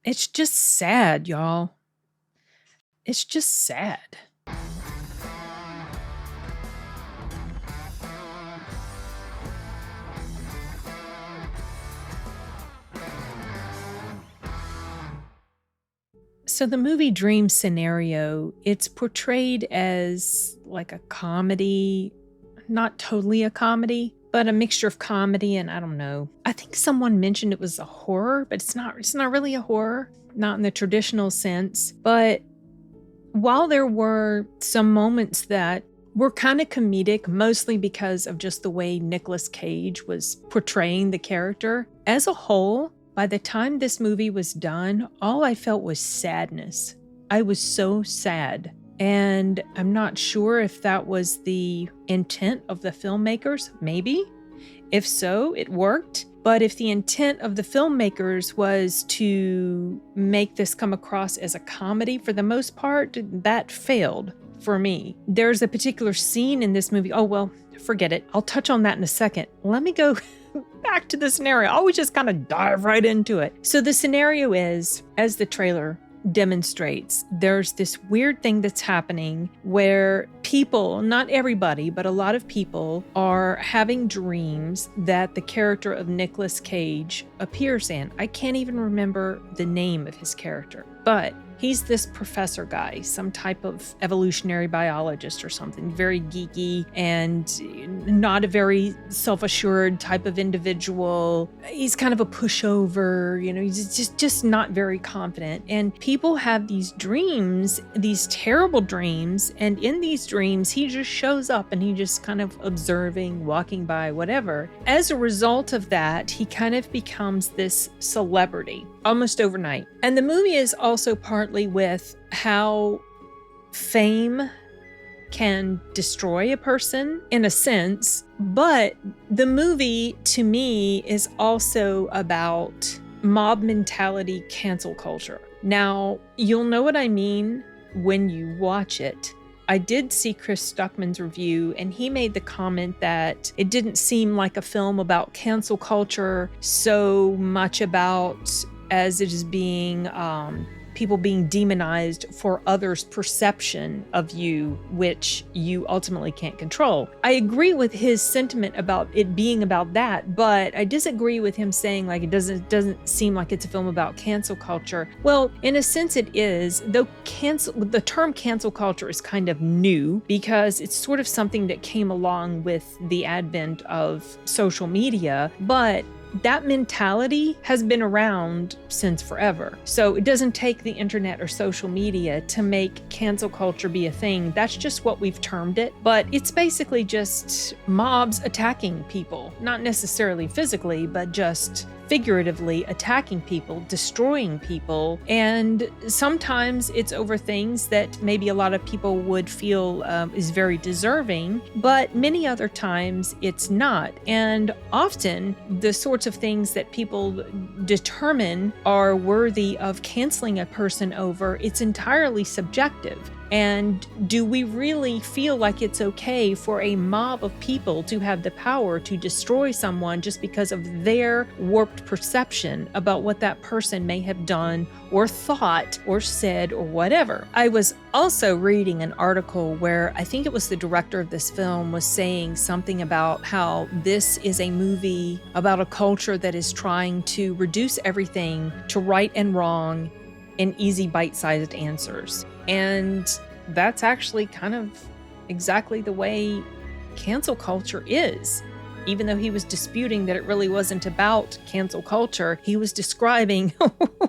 It's just sad, y'all. It's just sad. So the movie Dream Scenario, it's portrayed as like a comedy, not totally a comedy, but a mixture of comedy and I don't know. I think someone mentioned it was a horror, but it's not really a horror, not in the traditional sense. But while there were some moments that were kind of comedic, mostly because of just the way Nicolas Cage was portraying the character, as a whole, by the time this movie was done, all I felt was sadness. I was so sad. And I'm not sure if that was the intent of the filmmakers, maybe. If so, it worked. But if the intent of the filmmakers was to make this come across as a comedy, for the most part, that failed for me. There's a particular scene in this movie. Oh, well, forget it. I'll touch on that in a second. Let me go back to the scenario. I always just kind of dive right into it. So the scenario is, as the trailer demonstrates, there's this weird thing that's happening where people, not everybody, but a lot of people are having dreams that the character of Nicolas Cage appears in. I can't even remember the name of his character, but he's this professor guy, some type of evolutionary biologist or something, very geeky and not a very self-assured type of individual. He's kind of a pushover, he's just not very confident. And people have these dreams, these terrible dreams. And in these dreams, he just shows up and he just kind of observing, walking by, whatever. As a result of that, he kind of becomes this celebrity almost overnight. And the movie is also partly with how fame can destroy a person in a sense, but the movie to me is also about mob mentality, cancel culture. Now, you'll know what I mean when you watch it. I did see Chris Stuckman's review, and he made the comment that it didn't seem like a film about cancel culture so much about as it is being people being demonized for others' perception of you, which you ultimately can't control. I agree with his sentiment about it being about that, but I disagree with him saying like it doesn't seem like it's a film about cancel culture. Well, in a sense it is, though the term cancel culture is kind of new because it's sort of something that came along with the advent of social media, but that mentality has been around since forever. So it doesn't take the internet or social media to make cancel culture be a thing. That's just what we've termed it. But it's basically just mobs attacking people, not necessarily physically, but just figuratively attacking people, destroying people. And sometimes it's over things that maybe a lot of people would feel is very deserving, but many other times it's not. And often the sorts of things that people determine are worthy of canceling a person over, it's entirely subjective. And do we really feel like it's okay for a mob of people to have the power to destroy someone just because of their warped perception about what that person may have done or thought or said or whatever? I was also reading an article where I think it was the director of this film was saying something about how this is a movie about a culture that is trying to reduce everything to right and wrong and easy bite-sized answers. And that's actually kind of exactly the way cancel culture is. Even though he was disputing that it really wasn't about cancel culture, he was describing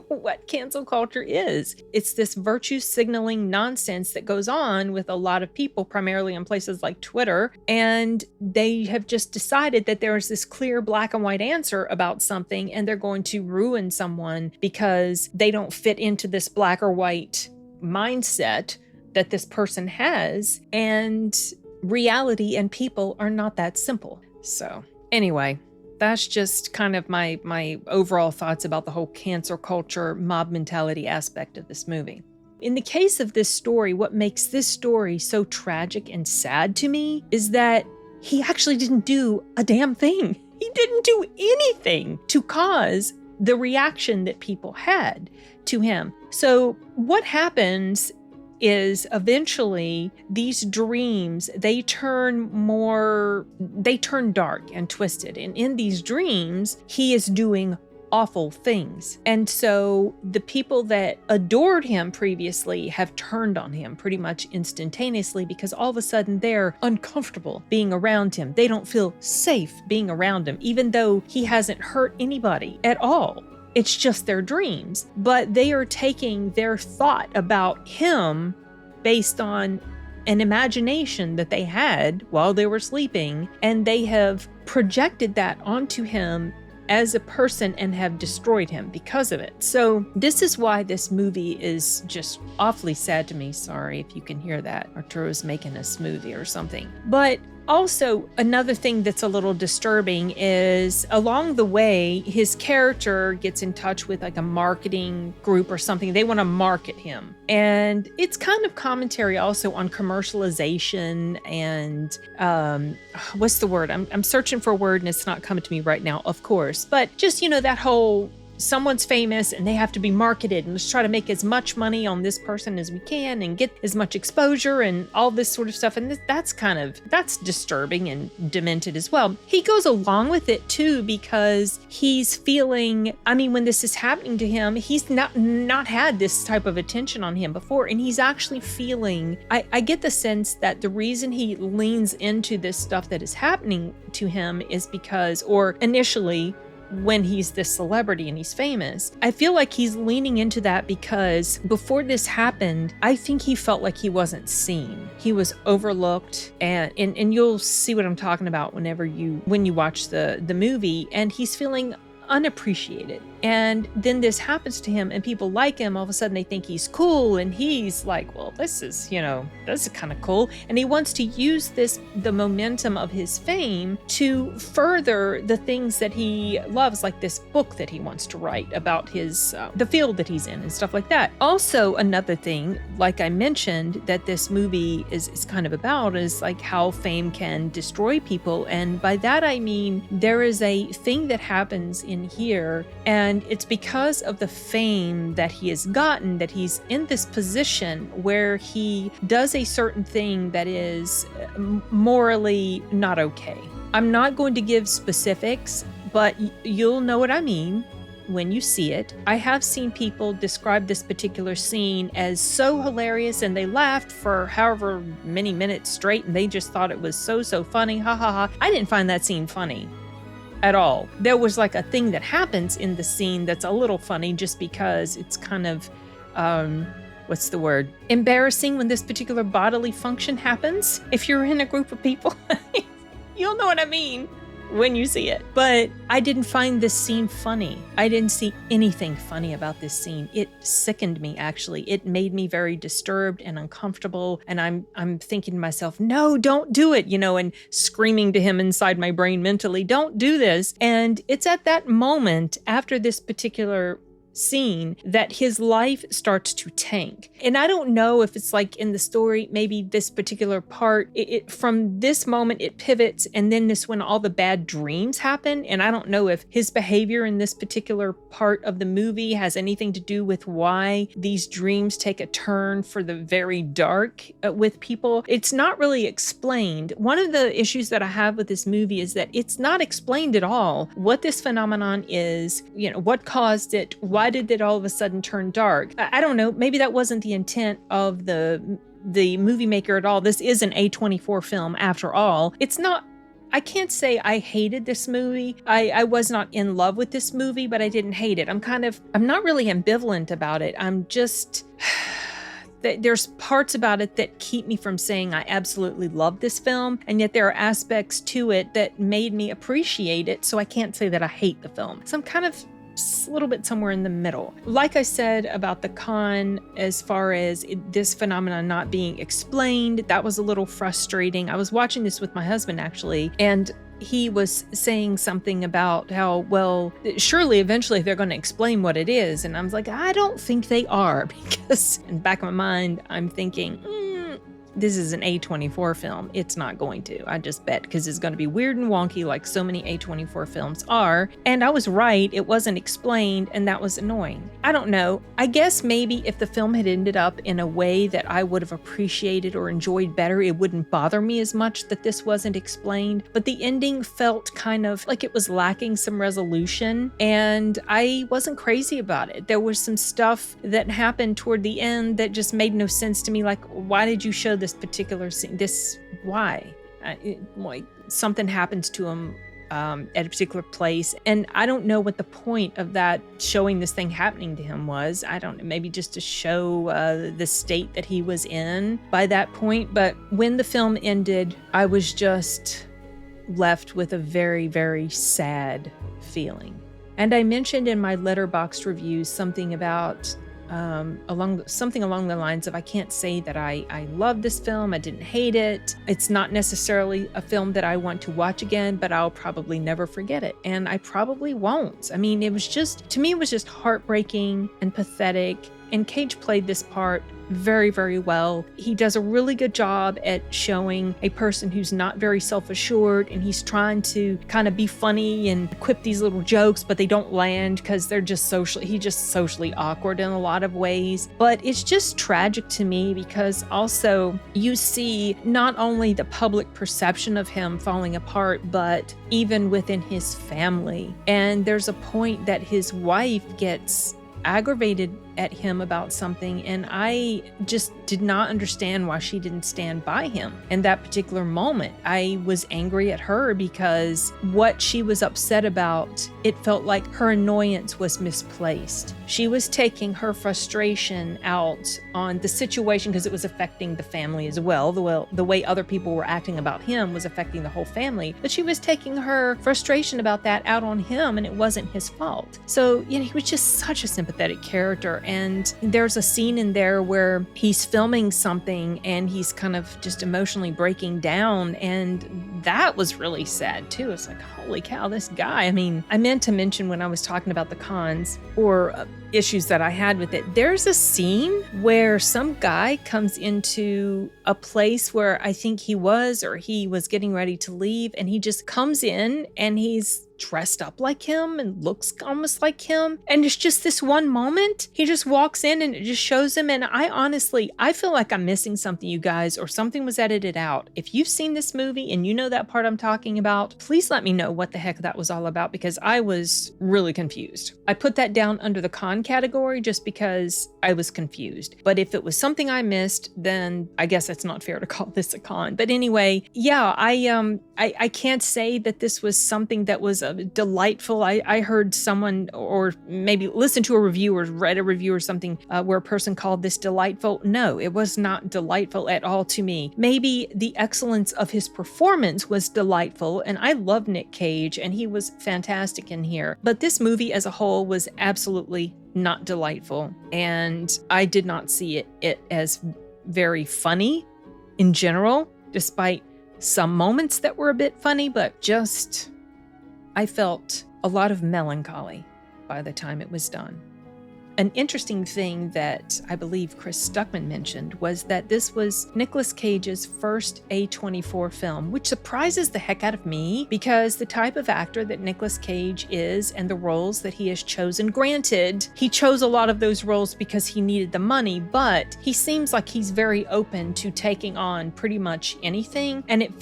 what cancel culture is. It's this virtue signaling nonsense that goes on with a lot of people, primarily on places like Twitter, and they have just decided that there is this clear black and white answer about something, and they're going to ruin someone because they don't fit into this black or white mindset that this person has, and reality and people are not that simple. So anyway, that's just kind of my overall thoughts about the whole cancel culture, mob mentality aspect of this movie. In the case of this story, what makes this story so tragic and sad to me is that he actually didn't do a damn thing. He didn't do anything to cause the reaction that people had to him. So what happens is eventually these dreams, they turn dark and twisted. And in these dreams, he is doing awful things. And so the people that adored him previously have turned on him pretty much instantaneously, because all of a sudden they're uncomfortable being around him. They don't feel safe being around him, even though he hasn't hurt anybody at all. It's just their dreams. But they are taking their thought about him based on an imagination that they had while they were sleeping, and they have projected that onto him as a person and have destroyed him because of it. So this is why this movie is just awfully sad to me. Sorry if you can hear that. Arturo's making a smoothie or something. But also, another thing that's a little disturbing is along the way, his character gets in touch with like a marketing group or something. They want to market him. And it's kind of commentary also on commercialization and what's the word? I'm searching for a word and it's not coming to me right now, of course. But just, that whole someone's famous and they have to be marketed, and let's try to make as much money on this person as we can and get as much exposure and all this sort of stuff. And that's disturbing and demented as well. He goes along with it too, because he's feeling, when this is happening to him, he's not had this type of attention on him before. And he's actually feeling, I get the sense that the reason he leans into this stuff that is happening to him is because, or initially, when he's this celebrity and he's famous, I feel like he's leaning into that because before this happened, I think he felt like he wasn't seen. He was overlooked, and you'll see what I'm talking about when you watch the movie, and he's feeling unappreciated. And then this happens to him and people like him. All of a sudden they think he's cool, and he's like, well, this is kind of cool. And he wants to use the momentum of his fame to further the things that he loves, like this book that he wants to write about his the field that he's in and stuff like that. Also, another thing, like I mentioned, that this movie is kind of about is like how fame can destroy people. And by that I mean there is a thing that happens in here, and it's because of the fame that he has gotten that he's in this position where he does a certain thing that is morally not okay. I'm not going to give specifics, but you'll know what I mean when you see it. I have seen people describe this particular scene as so hilarious, and they laughed for however many minutes straight, and they just thought it was so funny. Ha ha ha. I didn't find that scene funny at all. There was like a thing that happens in the scene that's a little funny just because it's kind of, what's the word? Embarrassing when this particular bodily function happens. If you're in a group of people, you'll know what I mean when you see it. But I didn't find this scene funny. I didn't see anything funny about this scene. It sickened me, actually. It made me very disturbed and uncomfortable. And I'm thinking to myself, no, don't do it, and screaming to him inside my brain mentally, don't do this. And it's at that moment after this particular scene that his life starts to tank. And I don't know if it's like in the story, maybe this particular part, it from this moment it pivots, and then this when all the bad dreams happen. And I don't know if his behavior in this particular part of the movie has anything to do with why these dreams take a turn for the very dark with people. It's not really explained. One of the issues that I have with this movie is that it's not explained at all what this phenomenon is, what caused it, why did it all of a sudden turn dark? I don't know. Maybe that wasn't the intent of the movie maker at all. This is an A24 film after all. It's not, I can't say I hated this movie. I was not in love with this movie, but I didn't hate it. I'm not really ambivalent about it. I'm just, there's parts about it that keep me from saying I absolutely love this film, and yet there are aspects to it that made me appreciate it, so I can't say that I hate the film. So I'm kind of a little bit somewhere in the middle. Like I said about the con, as far as this phenomenon not being explained, that was a little frustrating. I was watching this with my husband actually, and he was saying something about how, well, surely eventually they're going to explain what it is. And I was like, I don't think they are, because in the back of my mind, I'm thinking, this is an A24 film. It's not going to. I just bet, because it's going to be weird and wonky like so many A24 films are. And I was right. It wasn't explained, and that was annoying. I don't know. I guess maybe if the film had ended up in a way that I would have appreciated or enjoyed better, it wouldn't bother me as much that this wasn't explained. But the ending felt kind of like it was lacking some resolution, and I wasn't crazy about it. There was some stuff that happened toward the end that just made no sense to me. Like, why did you show this particular scene? Why? Like, something happens to him at a particular place, and I don't know what the point of that showing this thing happening to him was. I don't know, maybe just to show the state that he was in by that point. But when the film ended, I was just left with a very, very sad feeling. And I mentioned in my Letterboxd reviews something about something along the lines of, I can't say that I love this film, I didn't hate it. It's not necessarily a film that I want to watch again, but I'll probably never forget it. And I probably won't. I mean, to me, it was just heartbreaking and pathetic. And Cage played this part very, very well. He does a really good job at showing a person who's not very self-assured, and he's trying to kind of be funny and quip these little jokes, but they don't land because he's just socially awkward in a lot of ways. But it's just tragic to me because also you see not only the public perception of him falling apart, but even within his family. And there's a point that his wife gets aggravated at him about something, and I just did not understand why she didn't stand by him in that particular moment. I was angry at her because what she was upset about, it felt like her annoyance was misplaced. She was taking her frustration out on the situation because it was affecting the family as well. The way other people were acting about him was affecting the whole family, but she was taking her frustration about that out on him, and it wasn't his fault. So, he was just such a sympathetic character. And there's a scene in there where he's filming something and he's kind of just emotionally breaking down, and that was really sad too. It's like, holy cow, this guy. I mean, I meant to mention when I was talking about the cons or issues that I had with it, there's a scene where some guy comes into a place where I think he was getting ready to leave, and he just comes in and he's dressed up like him and looks almost like him. And it's just this one moment, he just walks in and it just shows him. And I feel like I'm missing something, you guys, or something was edited out. If you've seen this movie and you know that part I'm talking about, please let me know what the heck that was all about, because I was really confused. I put that down under the con category just because I was confused. But if it was something I missed, then I guess it's not fair to call this a con. But anyway, yeah, I can't say that this was something that was delightful. I heard someone, or maybe listened to a review or read a review or something where a person called this delightful. No, it was not delightful at all to me. Maybe the excellence of his performance was delightful, and I love Nick Cage and he was fantastic in here. But this movie as a whole was absolutely not delightful, and I did not see it as very funny in general, despite some moments that were a bit funny, but just, I felt a lot of melancholy by the time it was done. An interesting thing that I believe Chris Stuckman mentioned was that this was Nicolas Cage's first A24 film, which surprises the heck out of me because the type of actor that Nicolas Cage is and the roles that he has chosen, granted, he chose a lot of those roles because he needed the money, but he seems like he's very open to taking on pretty much anything. And it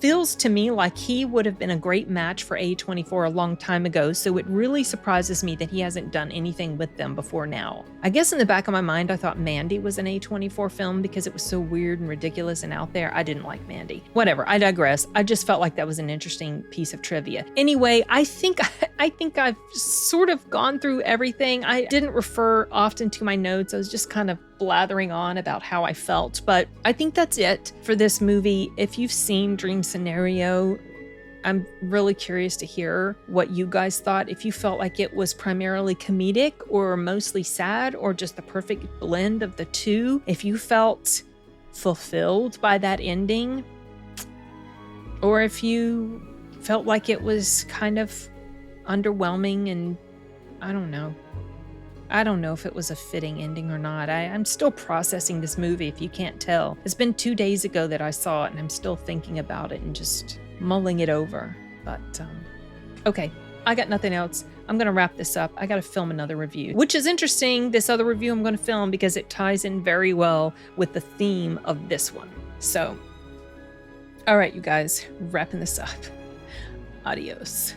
feels to me like he would have been a great match for A24 a long time ago. So it really surprises me that he hasn't done anything with them before now. I guess in the back of my mind, I thought Mandy was an A24 film because it was so weird and ridiculous and out there. I didn't like Mandy. Whatever, I digress. I just felt like that was an interesting piece of trivia. Anyway, I think I've sort of gone through everything. I didn't refer often to my notes. I was just kind of blathering on about how I felt, but I think that's it for this movie. If you've seen Dream Scenario, I'm really curious to hear what you guys thought. If you felt like it was primarily comedic or mostly sad or just the perfect blend of the two. If you felt fulfilled by that ending, or if you felt like it was kind of underwhelming and I don't know. I don't know if it was a fitting ending or not. I'm still processing this movie, if you can't tell. It's been 2 days ago that I saw it, and I'm still thinking about it and just mulling it over. But, okay, I got nothing else. I'm going to wrap this up. I got to film another review, which is interesting, this other review I'm going to film, because it ties in very well with the theme of this one. So, all right, you guys, wrapping this up. Adios.